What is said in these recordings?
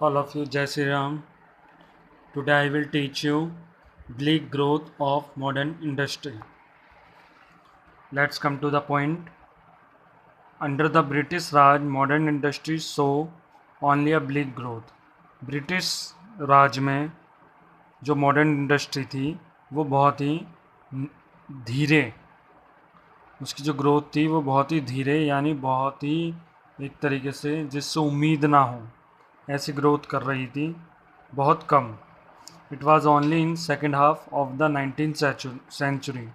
All of you, Jai Sri Ram. Today I will teach you bleak growth of modern industry. Let's come to the point. Under the British Raj, modern industry saw only a bleak growth. British Raj में जो modern industry थी वो बहुत ही धीरे, उसकी जो growth थी वो बहुत ही धीरे, यानी बहुत ही एक तरीके से जिससे उम्मीद ना हो ऐसी ग्रोथ कर रही थी, बहुत कम. It was only in second half of the 19th century.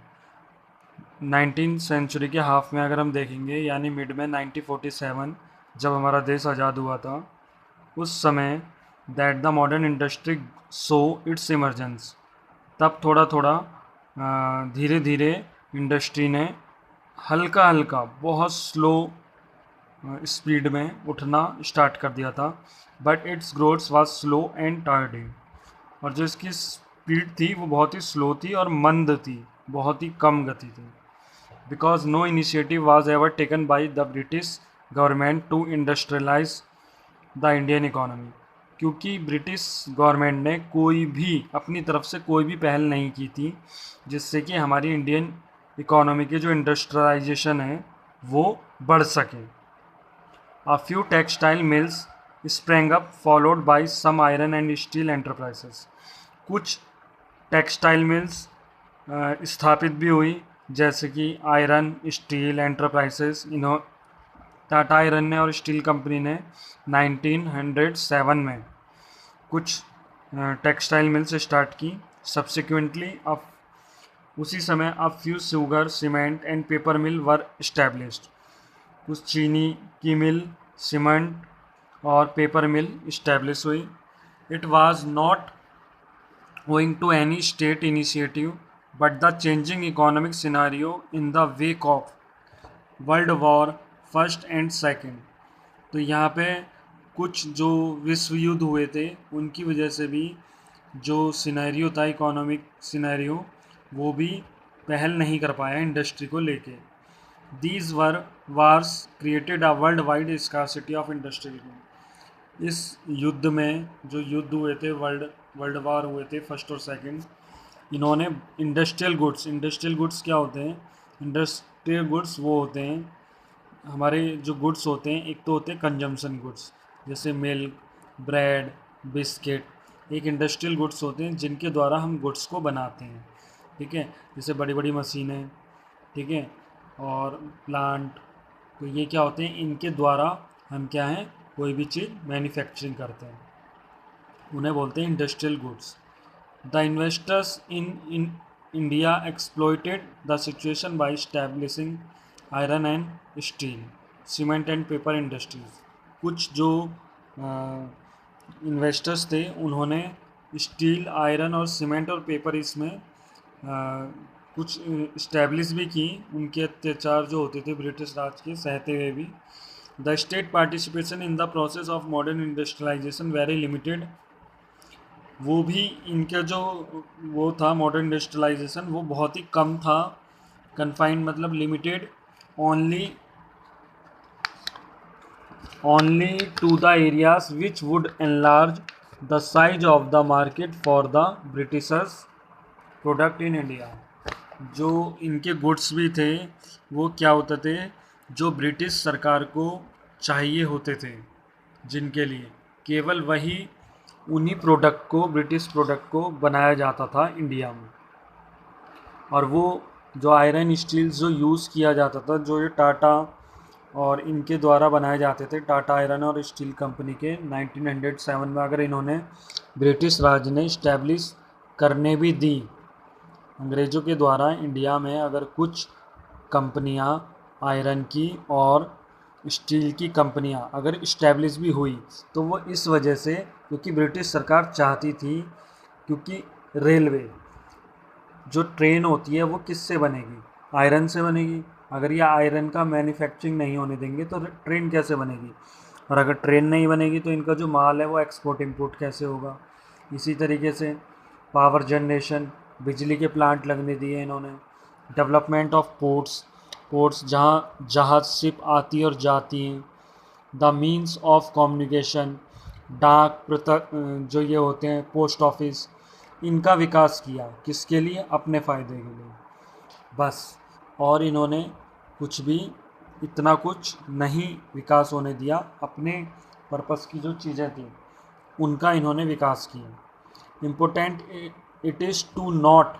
19th century के हाफ में अगर हम देखेंगे, यानी मिड में 1947 जब हमारा देश आज़ाद हुआ था, उस समय that the modern industry so it's emergence. तब थोड़ा थोड़ा धीरे धीरे इंडस्ट्री ने हल्का हल्का बहुत स्लो स्पीड में उठना स्टार्ट कर दिया था. But it's growth was slow and tardy. और जो इसकी स्पीड थी वो बहुत ही स्लो थी और मंद थी, बहुत ही कम गति थी. Because no initiative was ever taken by the British government to industrialize the Indian economy. क्योंकि ब्रिटिश गवर्नमेंट ने कोई भी अपनी तरफ से कोई भी पहल नहीं की थी जिससे कि हमारी इंडियन इकोनॉमी की जो इंडस्ट्रियलाइजेशन है वो बढ़ सके. A few textile mills sprang up, followed by some iron and steel enterprises. कुछ टेक्सटाइल मिल्स स्थापित भी हुई, जैसे कि आयरन स्टील एंटरप्राइजेस. इन्हों टाटा आयरन ने और स्टील कंपनी ने 1907 में कुछ टेक्सटाइल मिल्स स्टार्ट की. सब्सिक्वेंटली अब उसी समय अब few sugar, cement and paper mill were established. कुछ चीनी की मिल, सीमेंट और पेपर मिल इस्टेब्लिश हुई. It was not owing to any state initiative but the changing economic scenario in the wake of World War first and second. तो यहाँ पे कुछ जो विश्व युद्ध हुए थे उनकी वजह से भी जो सिनेरियो था, इकोनॉमिक सिनेरियो, वो भी पहल नहीं कर पाया इंडस्ट्री को लेके. These wars created a worldwide scarcity of industrial goods. इस युद्ध में जो युद्ध हुए थे, वर्ल्ड वार हुए थे फर्स्ट और सेकंड, इन्होंने इंडस्ट्रियल गुड्स क्या होते हैं? इंडस्ट्रियल गुड्स वो होते हैं, हमारे जो गुड्स होते हैं, एक तो होते हैं कंजम्पशन गुड्स जैसे मिल्क, ब्रेड, बिस्किट. एक इंडस्ट्रियल गुड्स होते हैं जिनके द्वारा हम गुड्स को बनाते हैं, ठीक है, जैसे बड़ी बड़ी मशीनें, ठीक है, और प्लांट. तो ये क्या होते हैं? इनके द्वारा हम क्या हैं, कोई भी चीज़ मैन्युफैक्चरिंग करते हैं, उन्हें बोलते हैं industrial goods. The investors in India exploited the situation bye establishing iron and steel, cement and paper industries. कुछ जो इन्वेस्टर्स थे उन्होंने स्टील, आयरन और सीमेंट और पेपर इसमें कुछ इस्टेब्लिश भी की. उनके अत्याचार जो होते थे ब्रिटिश राज के सहते हुए भी. The state participation in the process of modern industrialization very limited. वो भी इनका जो वो था मॉडर्न इंडस्ट्रियलाइजेशन वो बहुत ही कम था. कन्फाइंड मतलब limited only to the areas which would enlarge the size of the market for the Britishers product in India. जो इनके गुड्स भी थे वो क्या होते थे, जो ब्रिटिश सरकार को चाहिए होते थे, जिनके लिए केवल वही उन्हीं प्रोडक्ट को, ब्रिटिश प्रोडक्ट को बनाया जाता था इंडिया में. और वो जो आयरन स्टील जो यूज़ किया जाता था, जो ये टाटा और इनके द्वारा बनाए जाते थे, टाटा आयरन और स्टील कंपनी के 1907 में अगर इन्होंने ब्रिटिश राज ने इस्टेब्लिश करने भी दी, अंग्रेज़ों के द्वारा इंडिया में अगर कुछ कंपनियां आयरन की और स्टील की कंपनियां अगर इस्टेब्लिश भी हुई, तो वो इस वजह से क्योंकि ब्रिटिश सरकार चाहती थी, क्योंकि रेलवे जो ट्रेन होती है वो किससे बनेगी? आयरन से बनेगी. अगर ये आयरन का मैन्युफैक्चरिंग नहीं होने देंगे तो ट्रेन कैसे बनेगी? और अगर ट्रेन नहीं बनेगी तो इनका जो माल है वो एक्सपोर्ट इंपोर्ट कैसे होगा? इसी तरीके से पावर जनरेशन, बिजली के प्लांट लगने दिए इन्होंने. डेवलपमेंट ऑफ पोर्ट्स जहाँ जहाज शिप आती और जाती हैं. द मीन्स ऑफ कम्युनिकेशन, डाक पृथक जो ये होते हैं पोस्ट ऑफिस, इनका विकास किया। किसके लिए? अपने फ़ायदे के लिए बस। और इन्होंने कुछ भी इतना कुछ नहीं विकास होने दिया। अपने पर्पस की जो चीज़ें थी उनका इन्होंने विकास किया। Important it is to note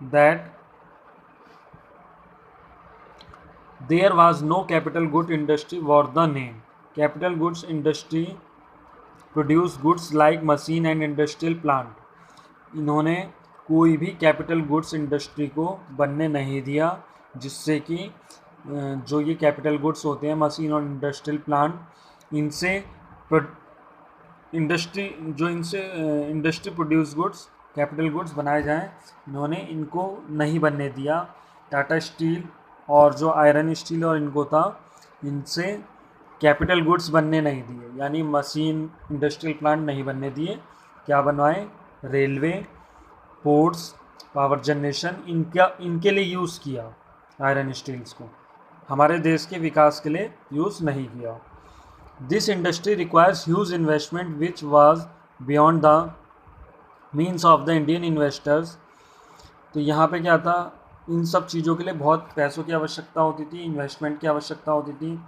that there was no capital good industry worth the name. Capital goods industry produce goods like machine and industrial plant. इन्होंने कोई भी कैपिटल गुड्स इंडस्ट्री को बनने नहीं दिया जिससे कि जो ये कैपिटल गुड्स होते हैं मशीन और इंडस्ट्रियल प्लांट इनसे industry produce goods capital goods बनाए जाएं, इन्होंने इनको नहीं बनने दिया। टाटा स्टील और जो आयरन स्टील और इनको था, इनसे कैपिटल गुड्स बनने नहीं दिए, यानी मशीन इंडस्ट्रियल प्लांट नहीं बनने दिए। क्या बनवाए? रेलवे, पोर्ट्स, पावर जनरेशन, इनके लिए यूज़ किया आयरन स्टील्स को, हमारे देश के विकास के लिए यूज़ नहीं किया। This industry requires huge investment which was beyond the means of the Indian investors. तो यहाँ पे क्या था, इन सब चीज़ों के लिए बहुत पैसों की आवश्यकता होती थी, इन्वेस्टमेंट की आवश्यकता होती थी।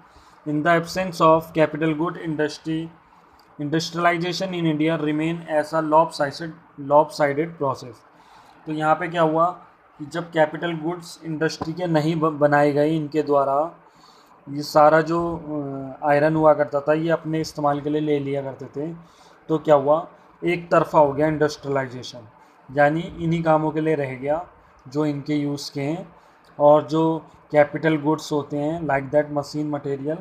In the absence of capital good industrialization in India remain as a lopsided process. तो यहाँ पे क्या हुआ कि जब कैपिटल गुड्स इंडस्ट्री के नहीं बनाए गए इनके द्वारा, ये सारा जो आयरन हुआ करता था ये अपने इस्तेमाल के लिए ले लिया करते थे। तो क्या हुआ, एक तरफा हो गया इंडस्ट्रियलाइजेशन, यानी इन्हीं कामों के लिए रह गया जो इनके यूज़ के हैं। और जो कैपिटल गुड्स होते हैं like that machine material,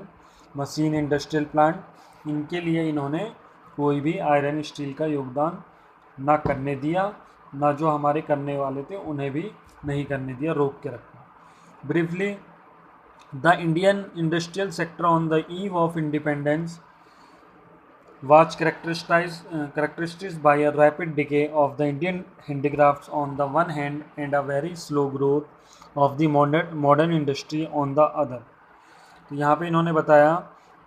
machine industrial plant, इनके लिए इन्होंने कोई भी आयरन स्टील का योगदान ना करने दिया, ना जो हमारे करने वाले थे उन्हें भी नहीं करने दिया, रोक के रखा। Briefly, the Indian industrial sector on the eve of independence was characterized by a rapid decay of the Indian handicrafts on the one hand and a very slow growth of the modern industry on the other। तो यहाँ पे इन्होंने बताया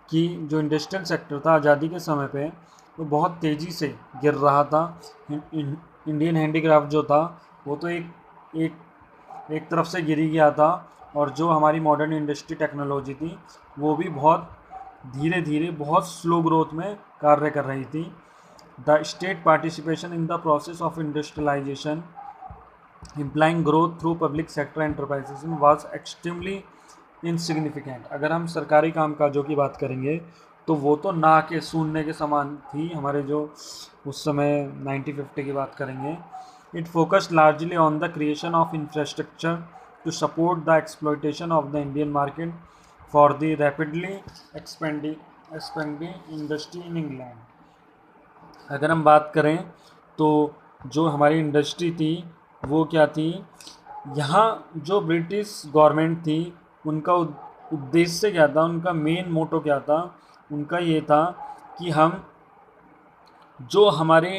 कि जो industrial sector था आज़ादी के समय पे वो बहुत तेज़ी से गिर रहा था। इंडियन हैंडीक्राफ्ट जो था वो तो एक तरफ से गिरी गया था, और जो हमारी मॉडर्न इंडस्ट्री टेक्नोलॉजी थी वो भी बहुत धीरे धीरे बहुत स्लो ग्रोथ में कार्य कर रही थी। The state participation in the process of industrialisation implying growth through public sector enterprisation was extremely insignificant. अगर हम सरकारी कामकाजों की बात करेंगे तो वो तो ना के शून्य के समान थी हमारे जो उस समय 1950 की बात करेंगे। It focused largely on the creation of infrastructure to support the exploitation of the Indian market for the rapidly expanding industry in England। अगर हम बात करें तो जो हमारी इंडस्ट्री थी वो क्या थी, यहाँ जो ब्रिटिश गवर्नमेंट थी उनका उद्देश्य क्या था, उनका मेन मोटो क्या था, उनका ये था कि हम जो हमारे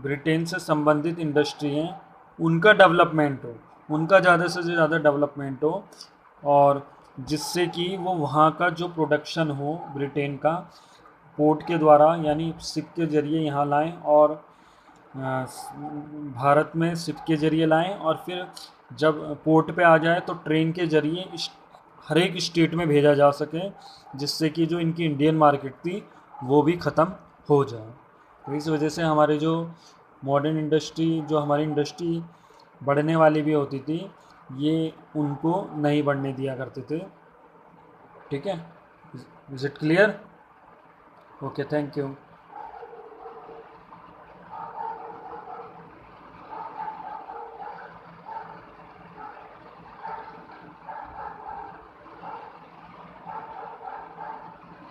ब्रिटेन से संबंधित इंडस्ट्री हैं उनका डेवलपमेंट हो, उनका ज़्यादा से ज़्यादा डेवलपमेंट हो, और जिससे कि वो वहाँ का जो प्रोडक्शन हो ब्रिटेन का पोर्ट के द्वारा यानी शिप के ज़रिए यहाँ लाएं, और भारत में शिप के ज़रिए लाएं, और फिर जब पोर्ट पे आ जाए तो ट्रेन के ज़रिए हर एक स्टेट में भेजा जा सके, जिससे कि जो इनकी इंडियन मार्केट थी वो भी ख़त्म हो जाए। तो इस वजह से हमारे जो मॉडर्न इंडस्ट्री, जो हमारी इंडस्ट्री बढ़ने वाली भी होती थी, ये उनको नहीं बढ़ने दिया करते थे। ठीक है, is it clear? Okay, thank you.